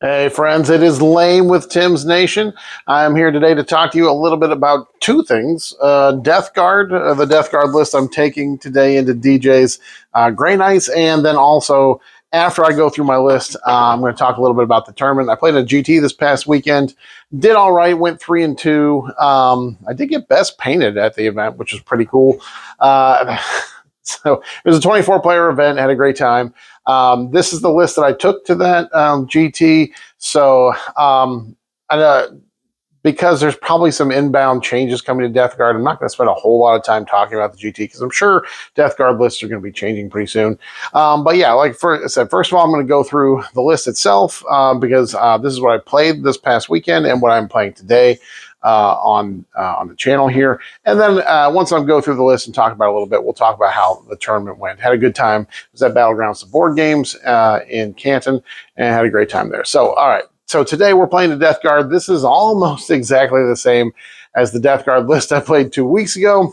Hey friends, it is Lane with Tim's Nation. I'm here today to talk to you a little bit about two things. Death Guard, the Death Guard list I'm taking today into DJ's Gray Knights, and then also after I go through my list, I'm going to talk a little bit about the tournament. I played a GT this past weekend, did all right, went 3-2. I did get best painted at the event, which is pretty cool. So it was a 24-player event, had a great time. This is the list that I took to that GT. So because there's probably some inbound changes coming to Death Guard, I'm not going to spend a whole lot of time talking about the GT because I'm sure Death Guard lists are going to be changing pretty soon. But yeah, like I said, first of all, I'm going to go through the list itself because this is what I played this past weekend and what I'm playing today on the channel here. And then once I go through the list and talk about it a little bit, we'll talk about how the tournament went. Had a good time. It was at Battlegrounds of Board Games in Canton and had a great time there. So, all right. So today we're playing the Death Guard. This is almost exactly the same as the Death Guard list I played 2 weeks ago.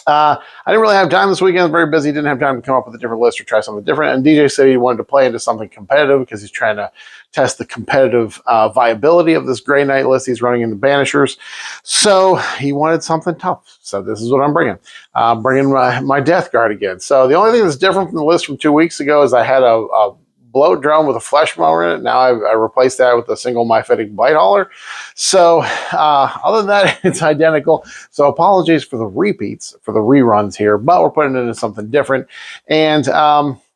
I didn't really have time this weekend. I was very busy. Didn't have time to come up with a different list or try something different. And DJ said he wanted to play into something competitive because he's trying to test the competitive viability of this Grey Knight list he's running in the Banishers. So he wanted something tough. So this is what I'm bringing. Bringing my Death Guard again. So the only thing that's different from the list from 2 weeks ago is I had a bloat drone with a flesh mower in it. Now I replaced that with a single myphitic blight hauler. So other than that, it's identical. So apologies for the repeats, for the reruns here, but we're putting it into something different. And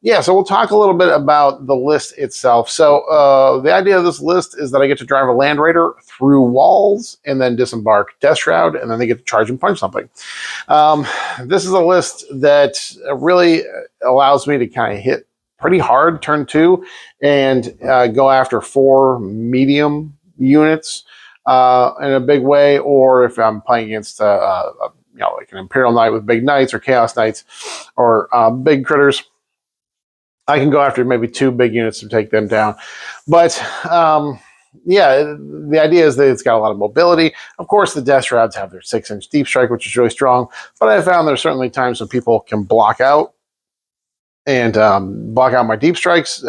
yeah, so we'll talk a little bit about the list itself. So the idea of this list is that I get to drive a Land Raider through walls and then disembark Death Shroud, and then they get to charge and punch something. This is a list that really allows me to kind of hit pretty hard turn 2 and go after 4 medium units in a big way, or if I'm playing against like an Imperial Knight with big knights or Chaos Knights or big critters, I can go after maybe 2 big units to take them down. But yeah, the idea is that it's got a lot of mobility. Of course, the Death Shrouds have their 6-inch deep strike, which is really strong, but I found there's certainly times when people can block out and block out my deep strikes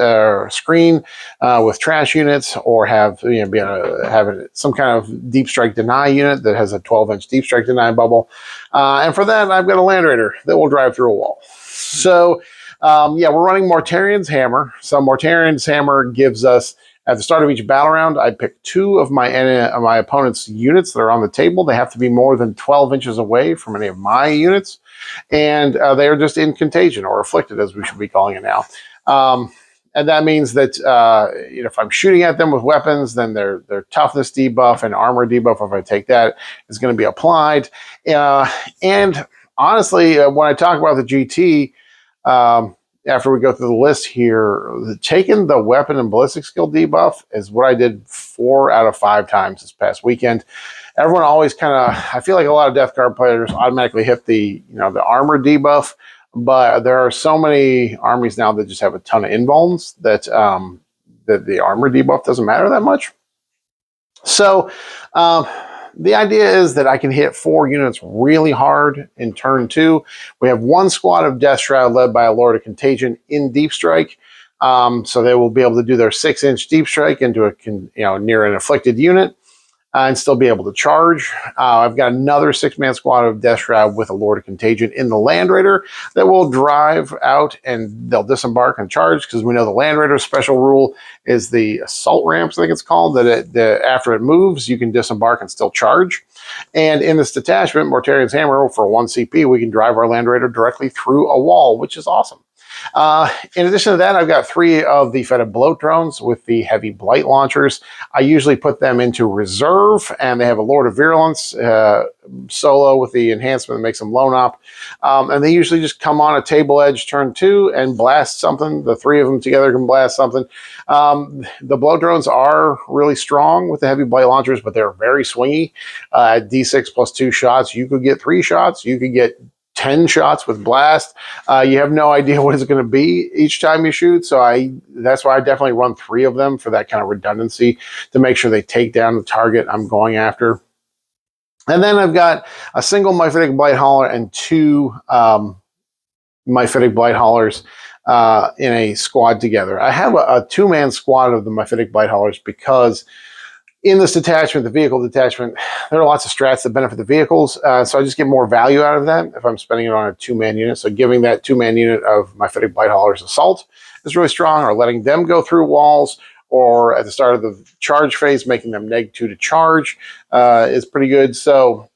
screen with trash units, or have be able to have some kind of deep strike deny unit that has a 12-inch deep strike deny bubble. And for that, I've got a Land Raider that will drive through a wall. So yeah, we're running Mortarions Hammer. So Mortarions Hammer gives us, at the start of each battle round, I pick 2 of my opponent's units that are on the table. They have to be more than 12 inches away from any of my units. And they are just in contagion, or afflicted, as we should be calling it now. And that means that if I'm shooting at them with weapons, then their toughness debuff and armor debuff, if I take that, is going to be applied. And honestly, when I talk about the GT, after we go through the list here, taking the weapon and ballistic skill debuff is what I did 4 out of 5 times this past weekend. Everyone always kind of, I feel like a lot of Death Guard players automatically hit the armor debuff, but there are so many armies now that just have a ton of invulns that the armor debuff doesn't matter that much. So the idea is that I can hit 4 units really hard in turn 2. We have 1 squad of Death Shroud led by a Lord of Contagion in Deep Strike. So they will be able to do their 6-inch Deep Strike into a near an afflicted unit. And still be able to charge. I've got another 6-man squad of Death Shroud with a Lord of Contagion in the Land Raider that will drive out, and they'll disembark and charge, because we know the Land Raider's special rule is the assault ramps, I think it's called, that after it moves, you can disembark and still charge. And in this detachment, Mortarions Hammer, for 1 CP, we can drive our Land Raider directly through a wall, which is awesome. In addition to that, I've got 3 of the Fetid Bloat drones with the heavy blight launchers. I usually put them into reserve, and they have a Lord of Virulence solo with the enhancement that makes them lone op. And they usually just come on a table edge turn 2 and blast something. The 3 of them together can blast something. The bloat drones are really strong with the heavy blight launchers, but they're very swingy. D6 plus 2 shots. You could get 3 shots. You could get 10 shots with blast. You have no idea what it's going to be each time you shoot. So that's why I definitely run 3 of them, for that kind of redundancy, to make sure they take down the target I'm going after. And then I've got a single myphitic blight hauler and 2 myphitic blight haulers in a squad together. I have a two-man squad of the Mephitic Blight Haulers because in this detachment, the vehicle detachment, there are lots of strats that benefit the vehicles, so I just get more value out of that if I'm spending it on a two-man unit. So giving that two-man unit of Mephitic Blight Haulers assault is really strong, or letting them go through walls, or at the start of the charge phase, making them -2 to charge is pretty good. So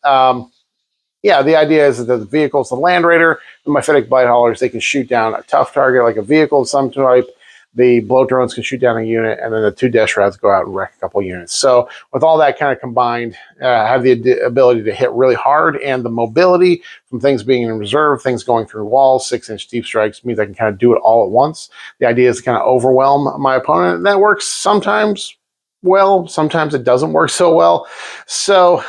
yeah, the idea is that the vehicles, the Land Raider, the Mephitic Blight Haulers, they can shoot down a tough target like a vehicle of some type. The bloat drones can shoot down a unit, and then the 2 Death Shrouds go out and wreck a couple units. So with all that kind of combined, have the ability to hit really hard, and the mobility from things being in reserve, things going through walls, 6-inch deep strikes means I can kind of do it all at once. The idea is to kind of overwhelm my opponent, and that works sometimes well, sometimes it doesn't work so well. So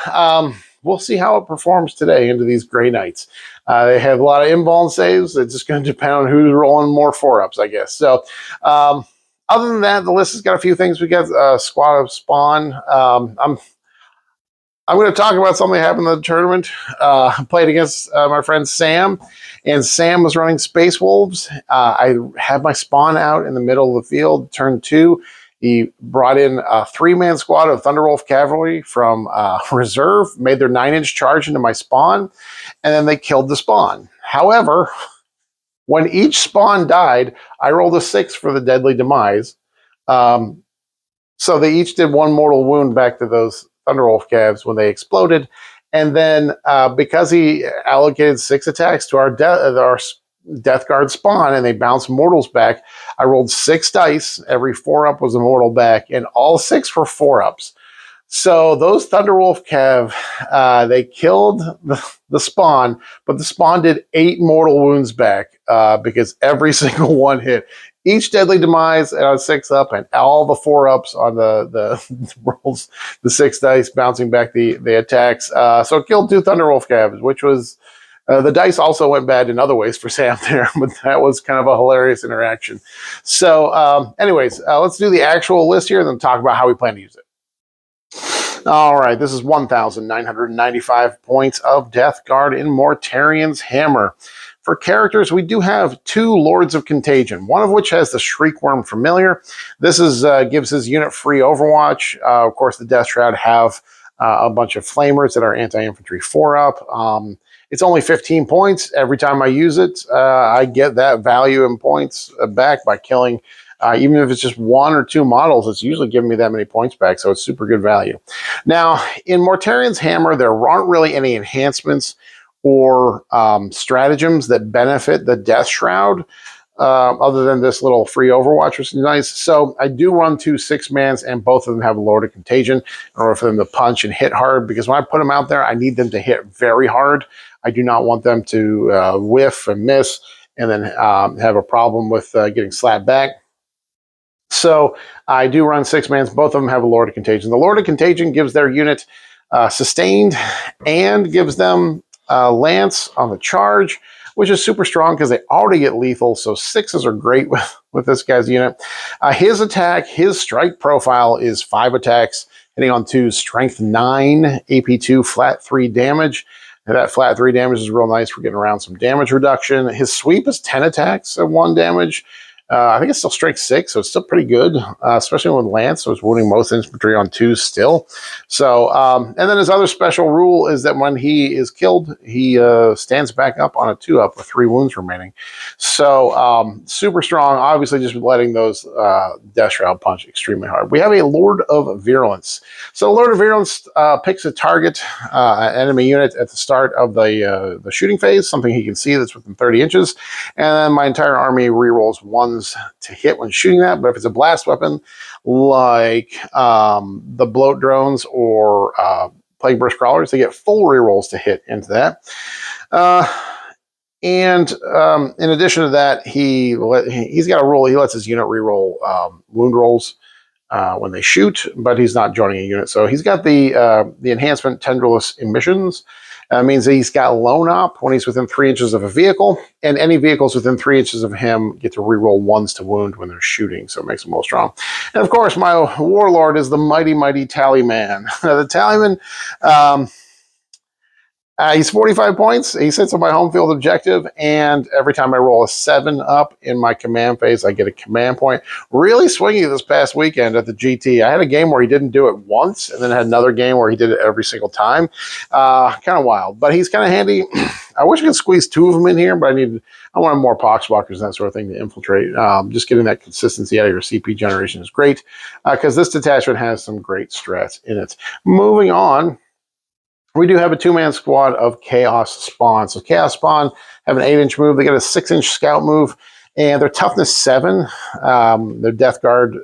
we'll see how it performs today into these Grey Knights. They have a lot of invuln saves. It's just going to depend on who's rolling more 4-ups, I guess. So other than that, the list has got a few things. We got a squad of spawn. I'm going to talk about something that happened in the tournament. I played against my friend Sam, and Sam was running Space Wolves. I had my spawn out in the middle of the field, turn 2. He brought in a 3-man squad of Thunderwolf Cavalry from reserve, made their 9-inch charge into my spawn, and then they killed the spawn. However, when each spawn died, I rolled a 6 for the deadly demise. So they each did 1 mortal wound back to those Thunderwolf Cavs when they exploded. And then because he allocated 6 attacks to our Death Guard spawn, and they bounced mortals back, I rolled 6 dice. Every 4-up was a mortal back, and all 6 were 4-ups. So those Thunderwolf Cav, they killed the spawn, but the spawn did 8 mortal wounds back because every single one hit. Each deadly demise on 6-up, and all the 4-ups on the rolls, the 6 dice bouncing back the attacks. So it killed 2 Thunderwolf Cavs, which was the dice also went bad in other ways for Sam there, but that was kind of a hilarious interaction. So anyways, let's do the actual list here and then talk about how we plan to use it. All right, this is 1,995 points of Death Guard in Mortarion's Hammer. For characters, we do have 2 Lords of Contagion, one of which has the Shriekworm Familiar. This is gives his unit free Overwatch. Of course, the Death Shroud have a bunch of Flamers that are anti-infantry 4-up. It's only 15 points. Every time I use it, I get that value in points back by killing. Even if it's just 1 or 2 models, it's usually giving me that many points back, so it's super good value. Now, in Mortarion's Hammer, there aren't really any enhancements or stratagems that benefit the Death Shroud, other than this little free Overwatch, which is nice. So I do run 2 6-mans, and both of them have a Lord of Contagion in order for them to punch and hit hard, because when I put them out there, I need them to hit very hard. I do not want them to whiff and miss and then have a problem with getting slapped back. So I do run 6-mans. Both of them have a Lord of Contagion. The Lord of Contagion gives their unit sustained and gives them Lance on the charge, which is super strong because they already get lethal. So 6s are great with this guy's unit. His attack, his strike profile is 5 attacks, hitting on 2, strength 9, AP 2, flat 3 damage. And that flat 3 damage is real nice for getting around some damage reduction. His sweep is 10 attacks at 1 damage. I think it's still strength 6, so it's still pretty good, especially with Lance. So it's wounding most infantry on 2s still. So, and then his other special rule is that when he is killed, he stands back up on a 2-up with 3 wounds remaining. So super strong. Obviously, just letting those Death Shroud punch extremely hard. We have a Lord of Virulence. So Lord of Virulence picks a target, enemy unit at the start of the shooting phase, something he can see that's within 30 inches, and then my entire army rerolls 1 to hit when shooting that. But if it's a blast weapon like the bloat drones or plague burst crawlers, they get full rerolls to hit into that. And in addition to that, he's got a rule. He lets his unit reroll wound rolls when they shoot, but he's not joining a unit. So he's got the enhancement Tendrilless Emissions. Means that he's got lone op when he's within 3 inches of a vehicle, and any vehicles within 3 inches of him get to reroll 1s to wound when they're shooting, so it makes him more strong. And of course, my warlord is the mighty, mighty Tallyman. The Tallyman, He's 45 points. He sits on my home field objective, and every time I roll a 7 up in my command phase, I get a command point. Really swingy this past weekend at the GT. I had a game where he didn't do it once, and then had another game where he did it every single time. Kind of wild, but he's kind of handy. I wish I could squeeze 2 of them in here, but I wanted more poxwalkers and that sort of thing to infiltrate. Just getting that consistency out of your CP generation is great, because this detachment has some great strats in it. Moving on, we do have a 2-man squad of Chaos Spawn. So Chaos Spawn have an 8-inch move. They get a 6-inch scout move, and they're toughness 7. Their Death Guard,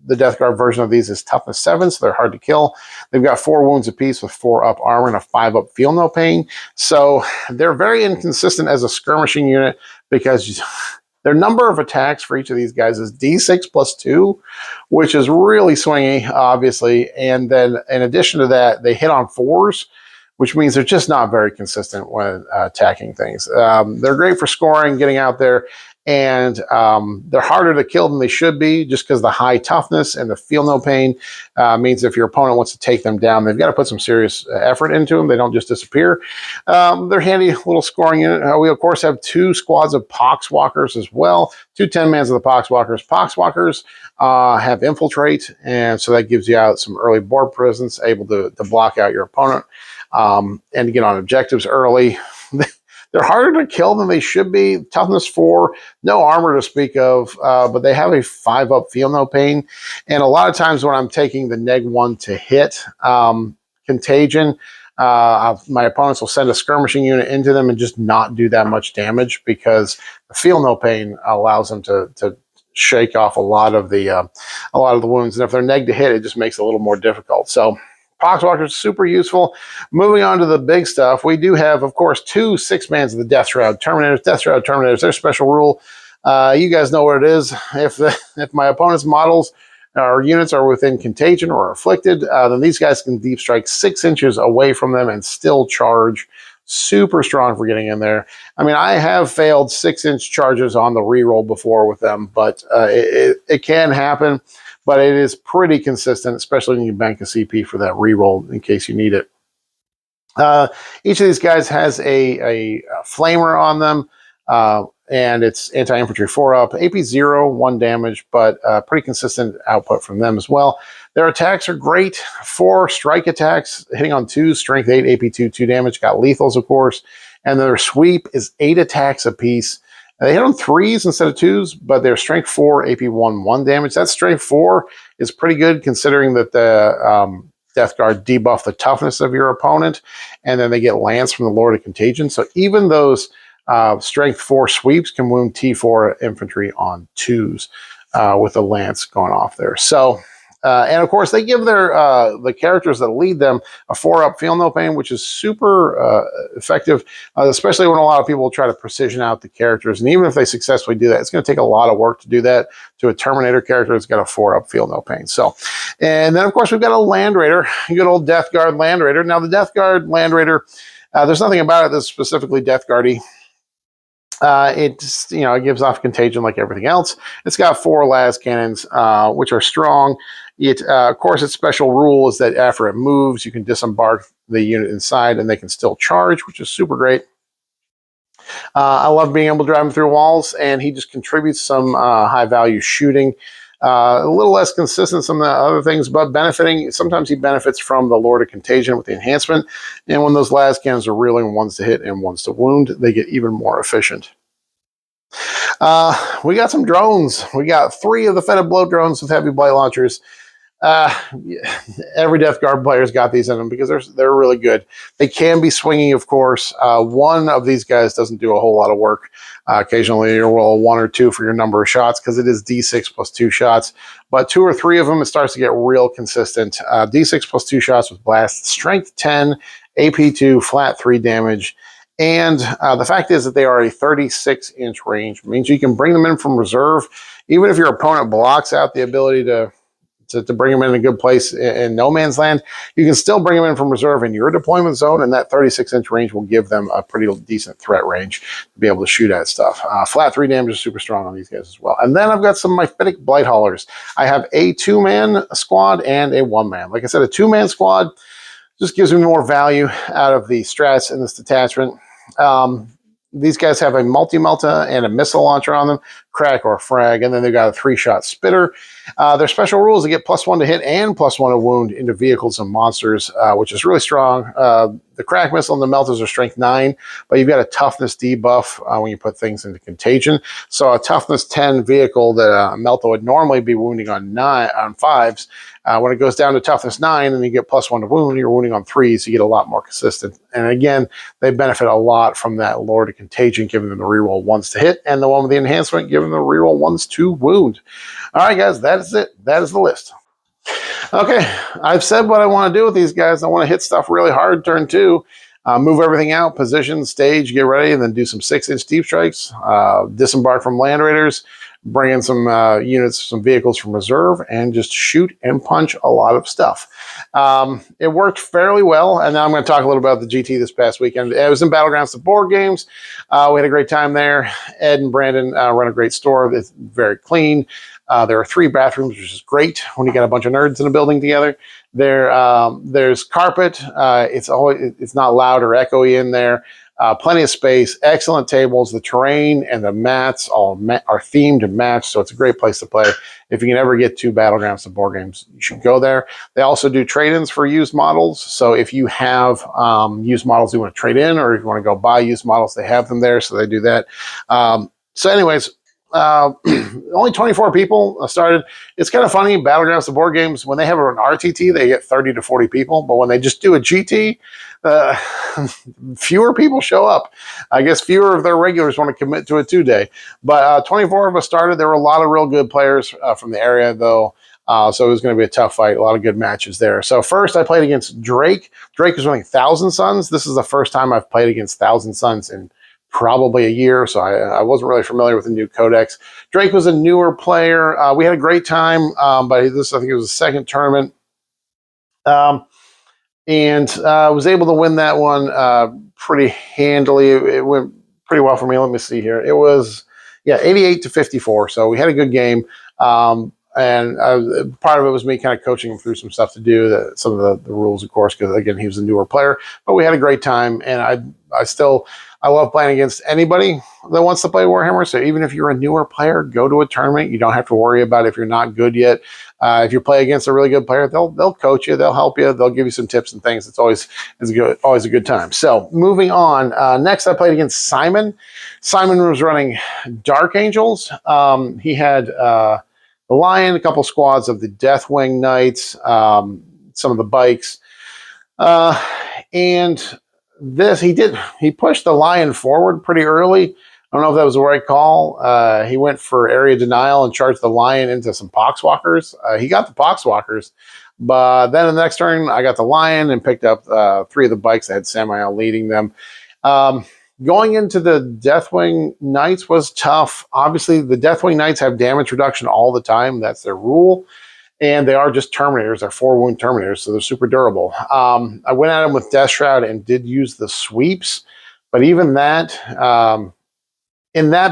the Death Guard version of these is toughness 7, so they're hard to kill. They've got 4 wounds apiece with 4 up armor and a 5 up feel no pain. So they're very inconsistent as a skirmishing unit, because their number of attacks for each of these guys is D6 plus 2, which is really swingy, obviously. And then in addition to that, they hit on 4s, which means they're just not very consistent when attacking things. They're great for scoring, getting out there, and they're harder to kill than they should be, just because the high toughness and the feel no pain means if your opponent wants to take them down, they've got to put some serious effort into them. They don't just disappear. They're handy little scoring unit. We, of course, have 2 squads of Poxwalkers as well. 2 10-mans of the Poxwalkers. Poxwalkers have infiltrate, and so that gives you out some early board presence, able to block out your opponent. And get on objectives early. They're harder to kill than they should be. Toughness 4, no armor to speak of, but they have a 5 up feel no pain. And a lot of times when I'm taking the neg 1 to hit contagion, my opponents will send a skirmishing unit into them and just not do that much damage, because the feel no pain allows them to shake off a lot of the wounds. And if they're neg to hit, it just makes it a little more difficult. So Poxwalkers super useful. Moving on to the big stuff, we do have, of course, 2 6-mans of the Death Shroud Terminators. Death Shroud Terminators, their special rule. You guys know what it is. If my opponent's models or units are within contagion or afflicted, then these guys can deep strike 6 inches away from them and still charge. Super strong for getting in there. I mean, I have failed 6-inch charges on the reroll before with them, but it can happen. But it is pretty consistent, especially when you bank a CP for that reroll in case you need it. Each of these guys has a flamer on them, and it's anti-infantry 4 up, AP 0, 1 damage, but pretty consistent output from them as well. Their attacks are great. 4 strike attacks, hitting on 2, strength 8, AP 2, 2 damage, got lethals, of course. And their sweep is 8 attacks apiece. They hit on 3s instead of 2s, but they're strength 4, AP 1, 1 damage. That strength 4 is pretty good, considering that the Death Guard debuff the toughness of your opponent, and then they get Lance from the Lord of Contagion. So even those strength 4 sweeps can wound T4 infantry on 2s with a Lance going off there. So, and of course, they give their the characters that lead them a 4 up feel no pain, which is super effective, especially when a lot of people try to precision out the characters. And even if they successfully do that, it's going to take a lot of work to do that to a Terminator character that's got a 4 up feel no pain. So, and then of course we've got a Land Raider, good old Death Guard Land Raider. Now the Death Guard Land Raider, there's nothing about it that's specifically Death Guardy. It just, it gives off contagion like everything else. It's got 4 las cannons, which are strong. Of course, its special rule is that after it moves, you can disembark the unit inside and they can still charge, which is super great. I love being able to drive him through walls, and he just contributes some high value shooting. A little less consistent than some of the other things, but benefiting. Sometimes he benefits from the Lord of Contagion with the enhancement. And when those las cannons are reeling 1s to hit and 1s to wound, they get even more efficient. We got some drones. We got 3 of the Fetid Blow drones with heavy blight launchers. Every Death Guard player's got these in them because they're really good. They can be swinging, of course. 1 of these guys doesn't do a whole lot of work. Occasionally you'll roll 1 or 2 for your number of shots because it is D6 plus 2 shots. But 2 or 3 of them, it starts to get real consistent. D6 plus 2 shots with blast, strength 10, AP 2, flat 3 damage. And the fact is that they are a 36-inch range. It means you can bring them in from reserve. Even if your opponent blocks out the ability to bring them in a good place in no man's land, you can still bring them in from reserve in your deployment zone, and that 36-inch range will give them a pretty decent threat range to be able to shoot at stuff. Flat 3 damage is super strong on these guys as well. And then I've got some of my Mythic Blight Haulers. I have a 2-man squad and a 1-man. Like I said, a 2-man squad, Just gives me more value out of the strats in this detachment. These guys have a multi-melta and a missile launcher on them, crack or frag, and then they've got a 3-shot spitter. Their special rules, they get +1 to hit and +1 to wound into vehicles and monsters, which is really strong. The crack missile and the meltas are strength 9, but you've got a toughness debuff when you put things into contagion. So a toughness 10 vehicle that a melta would normally be wounding on 5s, when it goes down to toughness 9 and you get +1 to wound, you're wounding on 3s, you get a lot more consistent. And again, they benefit a lot from that lore to contagion, giving them the reroll 1s to hit, and the one with the enhancement, giving them the reroll 1s to wound. All right, guys, that is it. That is the list. Okay, I've said what I want to do with these guys. I want to hit stuff really hard turn 2, move everything out, position, stage, get ready, and then do some 6-inch deep strikes, disembark from land raiders, bring in some units, some vehicles from reserve, and just shoot and punch a lot of stuff. It worked fairly well, and now I'm going to talk a little about the GT this past weekend. It was in Battlegrounds, the board games. We had a great time there. Ed and Brandon run a great store. It's very clean. There are 3 bathrooms, which is great when you got a bunch of nerds in a building together. There's carpet. It's not loud or echoey in there. Plenty of space, excellent tables. The terrain and the mats all are themed and matched, so it's a great place to play. If you can ever get to Battlegrounds, the board games, you should go there. They also do trade-ins for used models, so if you have used models you want to trade in, or if you want to go buy used models, they have them there, so they do that. So anyways, only 24 people started. It's kind of funny, Battlegrounds, the board games, when they have an RTT, they get 30 to 40 people, but when they just do a GT, fewer people show up. I guess fewer of their regulars want to commit to a 2-day. But 24 of us started. There were a lot of real good players from the area, though. So it was going to be a tough fight. A lot of good matches there. So first I played against Drake. Drake was running Thousand Suns. This is the first time I've played against Thousand Suns in probably a year, so I wasn't really familiar with the new codex. Drake was a newer player. We had a great time, but I think it was the second tournament. And was able to win that one pretty handily. It went pretty well for me. Let me see here. It was, 88 to 54. So we had a good game. And part of it was me kind of coaching him through some stuff to do, some of the rules, of course, because, again, he was a newer player. But we had a great time, and I love playing against anybody that wants to play Warhammer. So even if you're a newer player, go to a tournament. You don't have to worry about if you're not good yet. If you play against a really good player, they'll coach you, they'll help you, they'll give you some tips and things. It's always a good time. So moving on. Next, I played against Simon. Simon was running Dark Angels. He had the Lion, a couple squads of the Deathwing Knights, some of the bikes, and he pushed the Lion forward pretty early. I don't know if that was the right call. He went for area denial and charged the Lion into some Poxwalkers. He got the Poxwalkers, but then in the next turn, I got the Lion and picked up 3 of the bikes that had Samael leading them. Going into the Deathwing Knights was tough. Obviously, the Deathwing Knights have damage reduction all the time. That's their rule. And they are just Terminators. They're 4-wound Terminators, so they're super durable. I went at him with Death Shroud and did use the sweeps. But even that,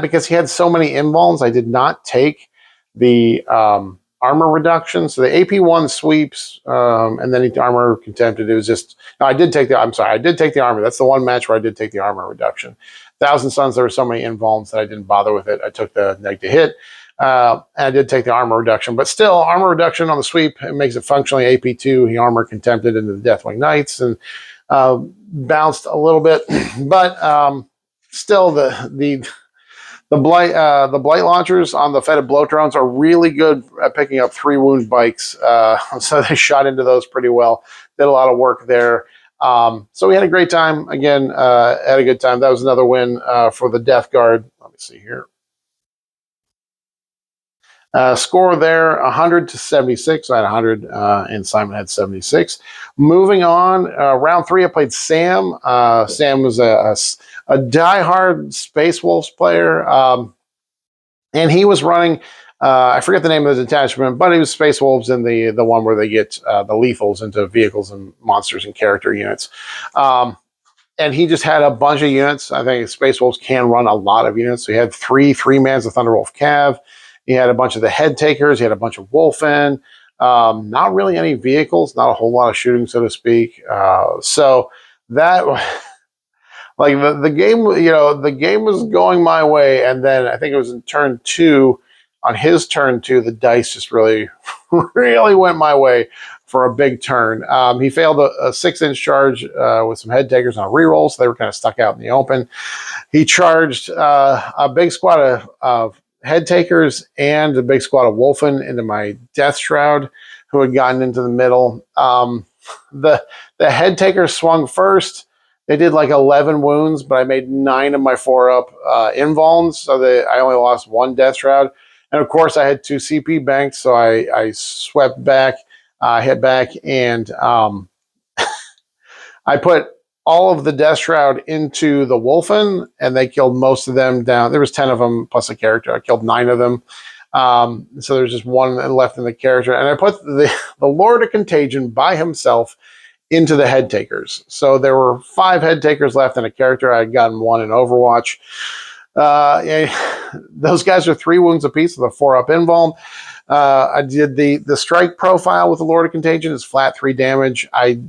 because he had so many invulns, I did not take the armor reduction. So the AP1 sweeps, and then the armor contempted. It was just, no, I did take the armor. That's the one match where I did take the armor reduction. Thousand Suns, there were so many invulns that I didn't bother with it. I took the neg to hit. And I did take the armor reduction, but still, armor reduction on the sweep, it makes it functionally AP2. He armor contempted into the Deathwing Knights and bounced a little bit, but still the blight launchers on the Fetid Blow drones are really good at picking up 3-wound bikes. So they shot into those pretty well. Did a lot of work there. So we had a great time. Again, had a good time. That was another win for the Death Guard. Let me see here. Score there, 100 to 76. I had 100, and Simon had 76. Moving on, round 3, I played Sam. Sam was a diehard Space Wolves player, and he was running, I forget the name of the detachment, but he was Space Wolves in the one where they get the lethals into vehicles and monsters and character units. And he just had a bunch of units. I think Space Wolves can run a lot of units. So he had 3 3-mans of Thunderwolf Cav. He had a bunch of the Head Takers. He had a bunch of Wolfen. Not really any vehicles, not a whole lot of shooting, so to speak. So that like the game, the game was going my way, and then I think it was in turn two. On his turn two, the dice just really, really went my way for a big turn. He failed a 6-inch charge with some head takers on a reroll, so they were kind of stuck out in the open. He charged a big squad of head takers and a big squad of Wolfen into my Death Shroud, who had gotten into the middle. The head takers swung first. They did like 11 wounds, but I made 9 of my 4-up invulns, so I only lost 1 Death Shroud. And of course, I had 2 CP banked, so I swept back, hit back, and I put all of the Death Shroud into the Wolfen, and they killed most of them down. There was 10 of them plus a character. I killed 9 of them. So there's just 1 left in the character. And I put the Lord of Contagion by himself into the head takers. So there were 5 head takers left in a character. I had gotten 1 in Overwatch. Those guys are 3 wounds apiece with a 4-up invuln. I did the strike profile with the Lord of Contagion. It's flat 3 damage. I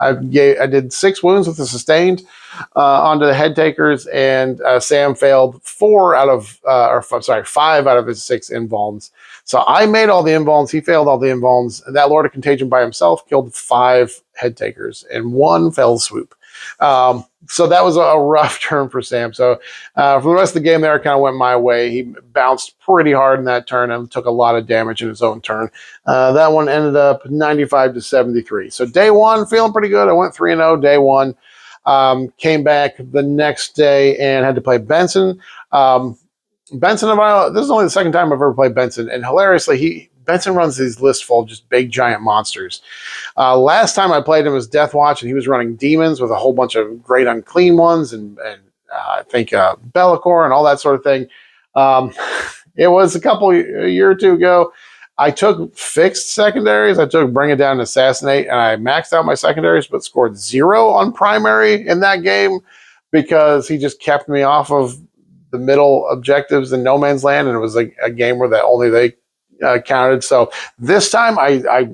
did 6 wounds with the sustained onto the head takers, and Sam failed 5 out of his 6 invulns. So I made all the invulns. He failed all the invulns. And that Lord of Contagion by himself killed 5 head takers in 1 fell swoop. So that was a rough turn for Sam. So for the rest of the game there, it kind of went my way. He bounced pretty hard in that turn and took a lot of damage in his own turn. That one ended up 95-73. So day 1, feeling pretty good. I went 3-0 day 1. Came back the next day and had to play Benson. Benson and I, this is only the second time I've ever played Benson, and hilariously, Benson runs these lists full of just big giant monsters. Last time I played him was Deathwatch, and he was running demons with a whole bunch of great unclean ones, and I think Bellicor and all that sort of thing. It was a year or two ago. I took fixed secondaries. I took Bring It Down and Assassinate, and I maxed out my secondaries, but scored 0 on primary in that game because he just kept me off of the middle objectives in No Man's Land, and it was a game where only they counted. So this time I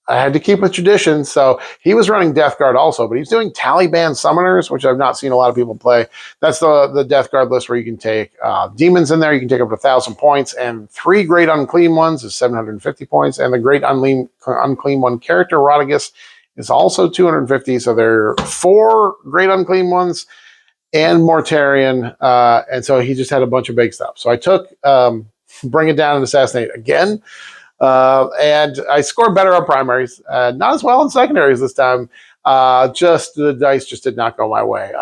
had to keep a tradition. So he was running Death Guard also, but he's doing Taliban Summoners, which I've not seen a lot of people play. That's the Death Guard list where you can take demons in there. You can take up to 1,000 points, and 3 great unclean ones is 750 points, and the great unclean one character, Rodigus, is also 250. So there are 4 great unclean ones and Mortarion, and so he just had a bunch of big stuff. So I took Bring It Down and Assassinate again, and I scored better on primaries, not as well in secondaries this time. Just the dice just did not go my way.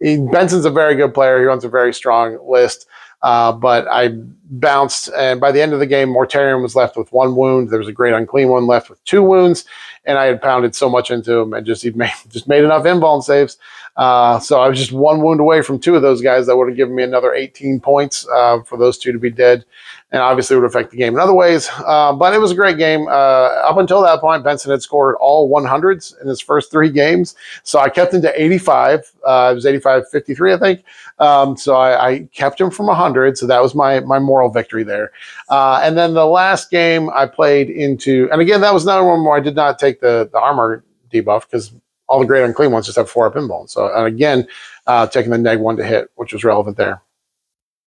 Benson's a very good player. He runs a very strong list, but I bounced, and by the end of the game, Mortarion was left with 1 wound. There was a great unclean one left with 2 wounds, and I had pounded so much into him and just made enough invuln saves. So I was just 1 wound away from 2 of those guys that would have given me another 18 points for those 2 to be dead, and obviously would affect the game in other ways. But it was a great game. Up until that point, Benson had scored all 100s in his first 3 games, so I kept him to 85. It was 85-53, I think. So I kept him from 100, so that was my moral victory there. And then the last game I played into, and again, that was another one where I did not take the armor debuff because all the great unclean ones just have 4-up invuln. So, and again, taking the -1 to hit, which was relevant there.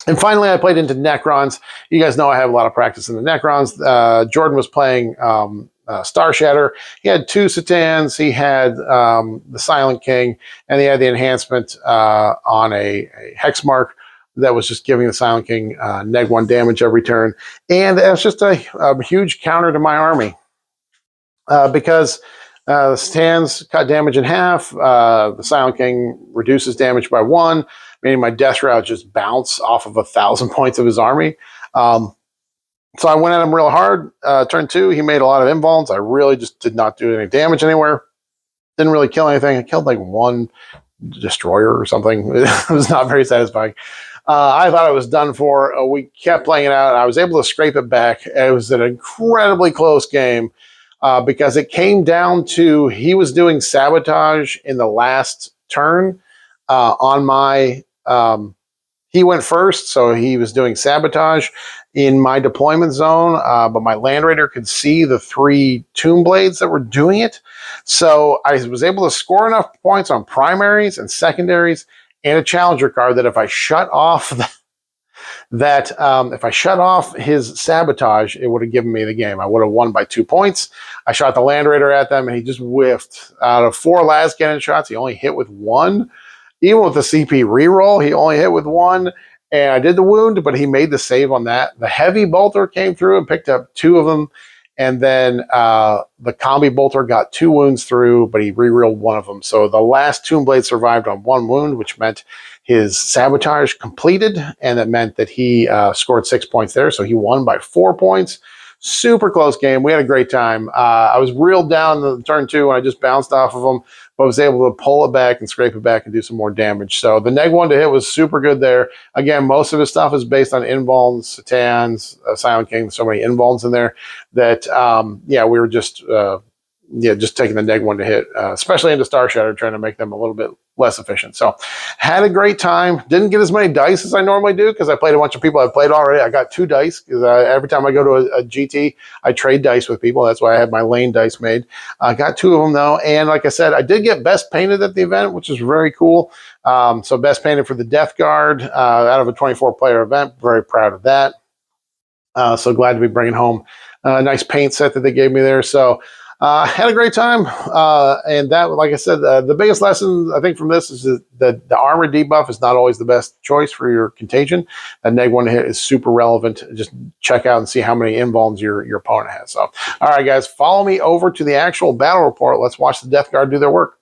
And finally, I played into Necrons. You guys know I have a lot of practice in the Necrons. Jordan was playing Star Shatter. He had 2 Satans. He had the Silent King, and he had the enhancement on a Hex Mark that was just giving the Silent King -1 damage every turn. And it was just a huge counter to my army because the Satans cut damage in half. The Silent King reduces damage by 1, meaning my Death Shroud just bounce off of 1,000 points of his army. So I went at him real hard. Turn 2, he made a lot of invulns. I really just did not do any damage anywhere. Didn't really kill anything. I killed like 1 destroyer or something. It was not very satisfying. I thought it was done for. We kept playing it out, and I was able to scrape it back. It was an incredibly close game because it came down to he was doing sabotage in the last turn on my he went first, so he was doing sabotage in my deployment zone, but my Land Raider could see the 3 Tomb Blades that were doing it. So I was able to score enough points on primaries and secondaries and a Challenger card that if I shut off if I shut off his sabotage, it would have given me the game. I would have won by 2 points. I shot the Land Raider at them, and he just whiffed. Out of 4 las cannon shots, he only hit with 1. Even with the CP reroll, he only hit with 1. And I did the wound, but he made the save on that. The heavy bolter came through and picked up 2 of them. And then the combi bolter got 2 wounds through, but he rerolled 1 of them. So the last Tomb Blade survived on 1 wound, which meant his sabotage completed, and that meant that he scored 6 points there. So he won by 4 points. Super close game. We had a great time. I was reeled down in the turn 2, and I just bounced off of him, but was able to pull it back and scrape it back and do some more damage. So the neg 1 to hit was super good there. Again, most of his stuff is based on invulns, Satans, Silent King. So many invulns in there that, yeah, we were just taking the neg 1 to hit, especially into Star Shatter, trying to make them a little bit less efficient. So had a great time. Didn't get as many dice as I normally do because I played a bunch of people I've played already. I got 2 dice because every time I go to a GT, I trade dice with people. That's why I had my lane dice made. I got 2 of them though. And like I said, I did get best painted at the event, which is very cool. So best painted for the Death Guard out of a 24 player event. Very proud of that. So glad to be bringing home a nice paint set that they gave me there. So had a great time, and that, like I said, the biggest lesson I think from this is that the armor debuff is not always the best choice for your contagion. That neg 1 hit is super relevant. Just check out and see how many invulns your opponent has. So, all right, guys, follow me over to the actual battle report. Let's watch the Death Guard do their work.